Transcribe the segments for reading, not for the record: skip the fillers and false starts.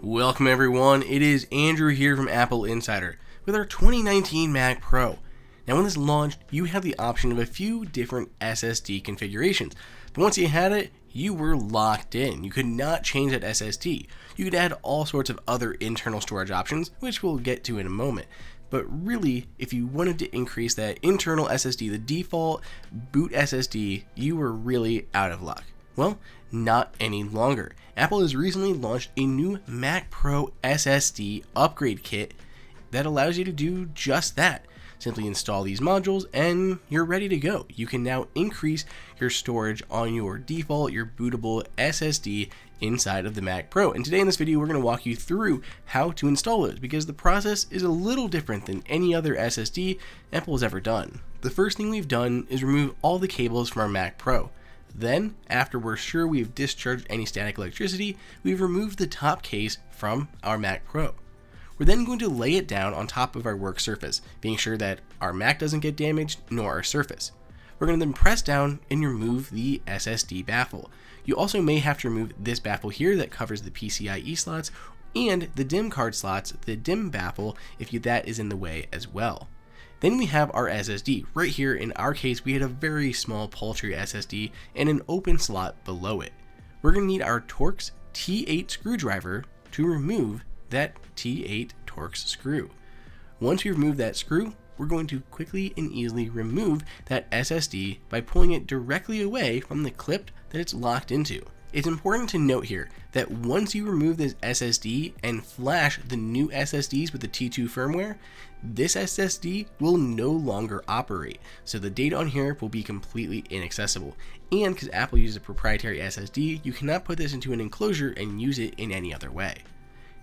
Welcome everyone, it is Andrew here from AppleInsider with our 2019 Mac Pro. Now when this launched, you had the option of a few different SSD configurations, but once you had it, you were locked in. You could not change that SSD. You could add all sorts of other internal storage options, which we'll get to in a moment. But really, if you wanted to increase that internal SSD, the default boot SSD, you were really out of luck. Well, not any longer. Apple has recently launched a new Mac Pro SSD upgrade kit that allows you to do just that. Simply install these modules and you're ready to go. You can now increase your storage on your default, your bootable SSD inside of the Mac Pro. And today in this video, we're going to walk you through how to install those because the process is a little different than any other SSD Apple has ever done. The first thing we've done is remove all the cables from our Mac Pro. Then, after we're sure we've discharged any static electricity, we've removed the top case from our Mac Pro. We're then going to lay it down on top of our work surface, being sure that our Mac doesn't get damaged, nor our surface. We're going to then press down and remove the SSD baffle. You also may have to remove this baffle here that covers the PCIe slots and the DIMM card slots, the DIMM baffle, if that is in the way as well. Then we have our SSD. Right here in our case, we had a very small paltry SSD and an open slot below it. We're going to need our Torx T8 screwdriver to remove that T8 Torx screw. Once we remove that screw, we're going to quickly and easily remove that SSD by pulling it directly away from the clip that it's locked into. It's important to note here that once you remove this SSD and flash the new SSDs with the T2 firmware, this SSD will no longer operate. So the data on here will be completely inaccessible. And because Apple uses a proprietary SSD, you cannot put this into an enclosure and use it in any other way.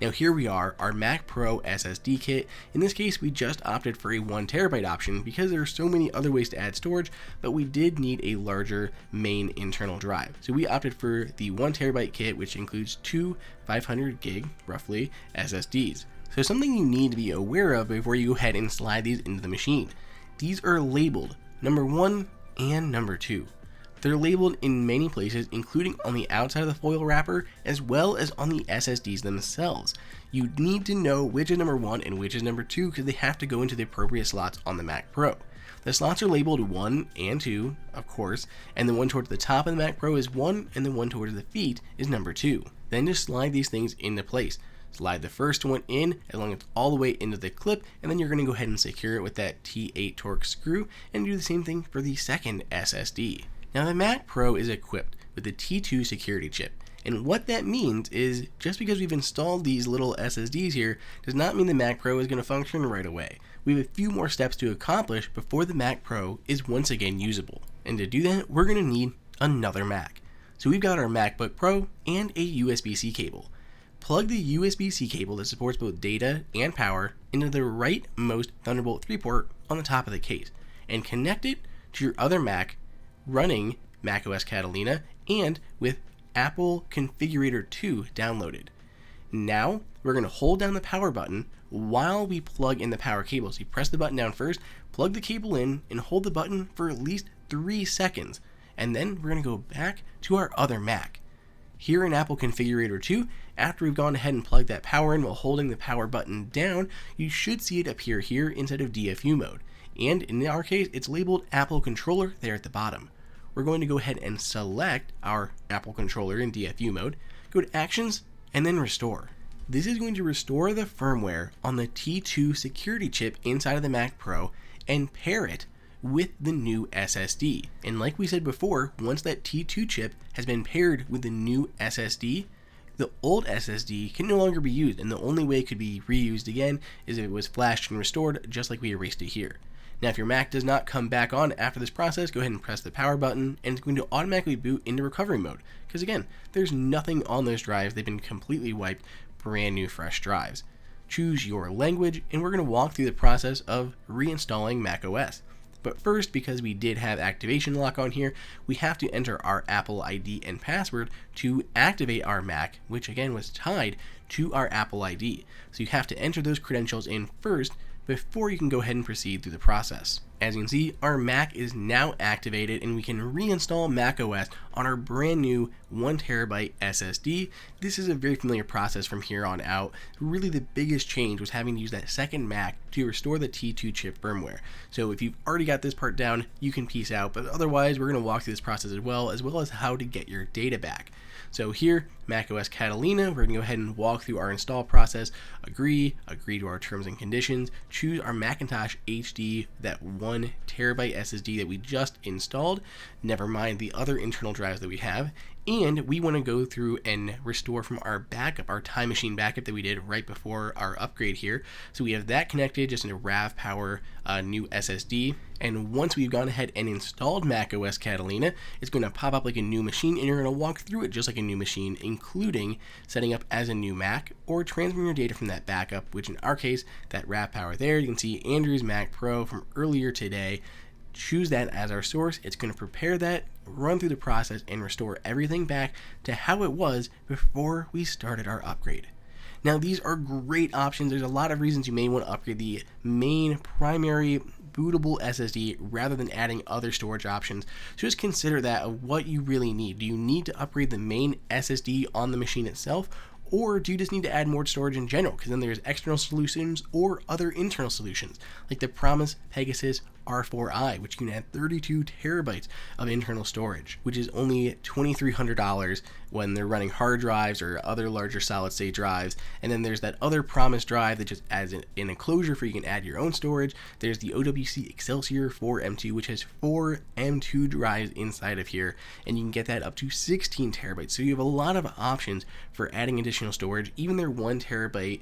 Now here we are, our Mac Pro SSD kit. In this case, we just opted for a 1TB option because there are so many other ways to add storage, but we did need a larger main internal drive. So we opted for the 1TB kit, which includes two 500 gig, roughly, SSDs. So something you need to be aware of before you go ahead and slide these into the machine. These are labeled number 1 and number 2. They're labeled in many places, including on the outside of the foil wrapper, as well as on the SSDs themselves. You need to know which is number 1 and which is number 2 because they have to go into the appropriate slots on the Mac Pro. The slots are labeled 1 and 2, of course, and the one towards the top of the Mac Pro is 1, and the one towards the feet is number 2. Then just slide these things into place. Slide the first one in as long as it's all the way into the clip, and then you're going to go ahead and secure it with that T8 Torx screw, and do the same thing for the second SSD. Now the Mac Pro is equipped with the T2 security chip, and what that means is just because we've installed these little SSDs here does not mean the Mac Pro is going to function right away. We have a few more steps to accomplish before the Mac Pro is once again usable, and to do that we're going to need another Mac. So we've got our MacBook Pro and a USB-C cable. Plug the USB-C cable that supports both data and power into the rightmost Thunderbolt 3 port on the top of the case, and connect it to your other Mac running macOS Catalina and with Apple Configurator 2 downloaded. Now we're going to hold down the power button while we plug in the power cable. So you press the button down first, plug the cable in, and hold the button for at least 3 seconds. And then we're going to go back to our other Mac. Here in Apple Configurator 2, after we've gone ahead and plugged that power in while holding the power button down, you should see it appear here instead of DFU mode. And in our case, it's labeled Apple Controller there at the bottom. We're going to go ahead and select our Apple Controller in DFU mode, go to Actions, and then Restore. This is going to restore the firmware on the T2 security chip inside of the Mac Pro and pair it with the new SSD. And like we said before, once that T2 chip has been paired with the new SSD, the old SSD can no longer be used, and the only way it could be reused again is if it was flashed and restored just like we erased it here. Now if your Mac does not come back on after this process, go ahead and press the power button and it's going to automatically boot into recovery mode. Because again, there's nothing on those drives, they've been completely wiped, brand new fresh drives. Choose your language and we're going to walk through the process of reinstalling macOS. But first, because we did have activation lock on here, we have to enter our Apple ID and password to activate our Mac, which again was tied to our Apple ID. So you have to enter those credentials in first before you can go ahead and proceed through the process. As you can see, our Mac is now activated and we can reinstall macOS on our brand new 1TB SSD. This is a very familiar process from here on out. Really the biggest change was having to use that second Mac to restore the T2 chip firmware. So if you've already got this part down, you can peace out, but otherwise we're going to walk through this process as well as how to get your data back. So here, macOS Catalina, we're going to go ahead and walk through our install process, agree to our terms and conditions, choose our Macintosh HD, that 1TB SSD that we just installed, never mind the other internal drives that we have, and we want to go through and restore from our backup, our Time Machine backup that we did right before our upgrade here. So we have that connected just in a RAV Power new SSD. And once we've gone ahead and installed macOS Catalina, it's going to pop up like a new machine, and you're going to walk through it just like a new machine, including setting up as a new Mac or transferring your data from that backup, which in our case, that RAV Power there, you can see Andrew's Mac Pro from earlier today. Choose that as our source. It's going to prepare that, run through the process, and restore everything back to how it was before we started our upgrade. Now, these are great options. There's a lot of reasons you may want to upgrade the main primary bootable SSD rather than adding other storage options. So just consider that of what you really need. Do you need to upgrade the main SSD on the machine itself, or do you just need to add more storage in general? Because then there's external solutions or other internal solutions, like the Promise Pegasus R4i, which can add 32 terabytes of internal storage, which is only $2,300 when they're running hard drives or other larger solid state drives. And then there's that other Promise drive that just adds an enclosure for you can add your own storage. There's the OWC Excelsior 4M2, which has 4 M2 drives inside of here, and you can get that up to 16 terabytes. So you have a lot of options for adding additional storage. Even their 1TB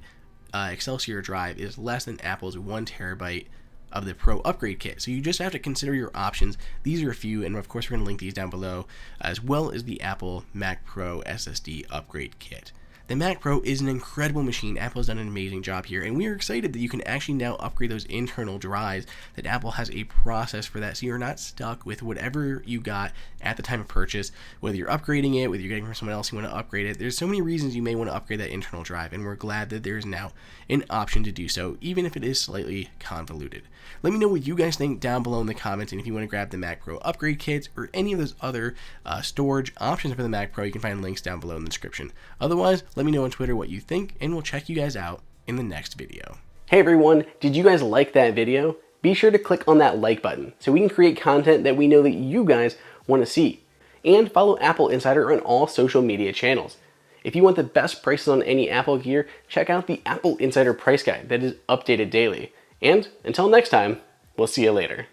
Excelsior drive is less than Apple's 1TB of the Pro upgrade kit. So you just have to consider your options. These are a few, and of course we're going to link these down below, as well as the Apple Mac Pro SSD upgrade kit. The Mac Pro is an incredible machine. Apple's done an amazing job here, and we are excited that you can actually now upgrade those internal drives, that Apple has a process for that, so you're not stuck with whatever you got at the time of purchase, whether you're upgrading it, whether you're getting from someone else, you want to upgrade it. There's so many reasons you may want to upgrade that internal drive, and we're glad that there's now an option to do so, even if it is slightly convoluted. Let me know what you guys think down below in the comments, and if you want to grab the Mac Pro upgrade kits or any of those other storage options for the Mac Pro, you can find links down below in the description. Otherwise, let me know on Twitter what you think, and we'll check you guys out in the next video. Hey everyone, did you guys like that video? Be sure to click on that like button so we can create content that we know that you guys want to see. And follow AppleInsider on all social media channels. If you want the best prices on any Apple gear, check out the AppleInsider price guide that is updated daily. And until next time, we'll see you later.